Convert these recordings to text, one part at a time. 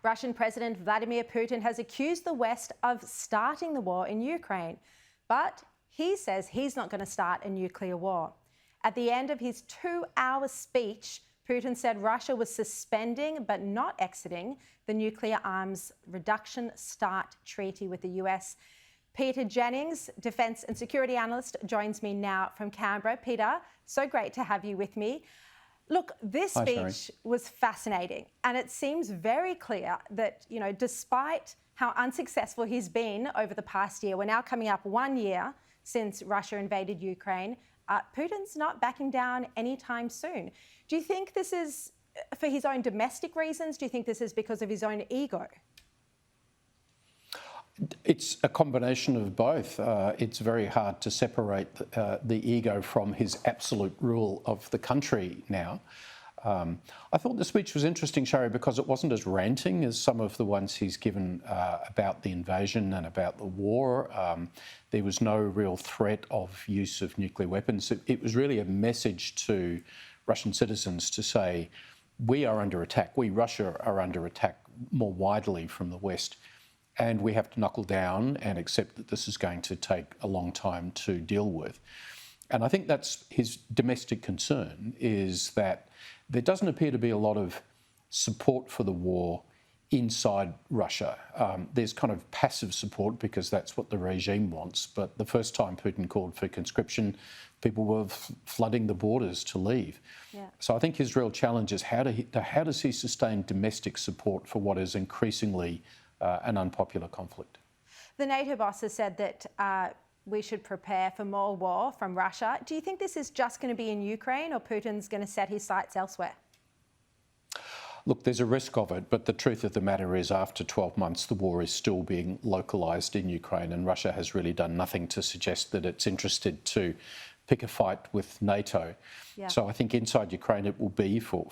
Russian President Vladimir Putin has accused the West of starting the war in Ukraine, but he says he's not going to start a nuclear war. At the end of his 2-hour speech, Putin said Russia was suspending but not exiting the nuclear arms reduction START treaty with the US. Peter Jennings, Defence and Security Analyst, joins me now from Canberra. Peter, so great to have you with me. Look, this speech was fascinating, and it seems very clear that, you know, despite how unsuccessful he's been over the past year, we're now coming up 1 year since Russia invaded Ukraine, Putin's not backing down anytime soon. Do you think this is for his own domestic reasons? Do you think this is because of his own ego? It's a combination of both. It's very hard to separate the ego from his absolute rule of the country now. I thought the speech was interesting, Sharri, because it wasn't as ranting as some of the ones he's given about the invasion and about the war. There was no real threat of use of nuclear weapons. It was really a message to Russian citizens to say, we are under attack. We, Russia, are under attack more widely from the West. And we have to knuckle down and accept that this is going to take a long time to deal with. And I think that's his domestic concern, is that there doesn't appear to be a lot of support for the war inside Russia. There's kind of passive support because that's what the regime wants. But the first time Putin called for conscription, people were flooding the borders to leave. Yeah. So I think his real challenge is how does he sustain domestic support for what is increasingly an unpopular conflict. The NATO boss has said that we should prepare for more war from Russia. Do you think this is just going to be in Ukraine, or Putin's going to set his sights elsewhere? Look, there's a risk of it, but the truth of the matter is after 12 months, the war is still being localised in Ukraine, and Russia has really done nothing to suggest that it's interested to pick a fight with NATO. Yeah. So I think inside Ukraine it will be for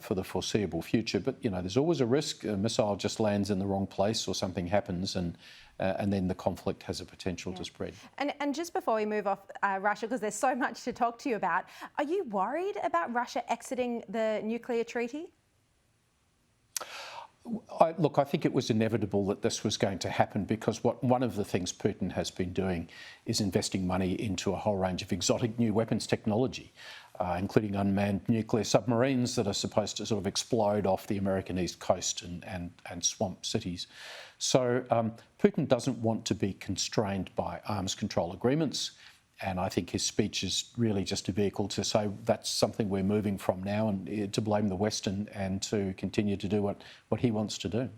the foreseeable future. But, you know, there's always a risk. A missile just lands in the wrong place or something happens, and then the conflict has a potential to spread. And just before we move off Russia, because there's so much to talk to you about, are you worried about Russia exiting the nuclear treaty? Look, I think it was inevitable that this was going to happen because one of the things Putin has been doing is investing money into a whole range of exotic new weapons technology, including unmanned nuclear submarines that are supposed to sort of explode off the American East Coast and swamp cities. So Putin doesn't want to be constrained by arms control agreements. And I think his speech is really just a vehicle to say that's something we're moving from now, and to blame the West and to continue to do what he wants to do.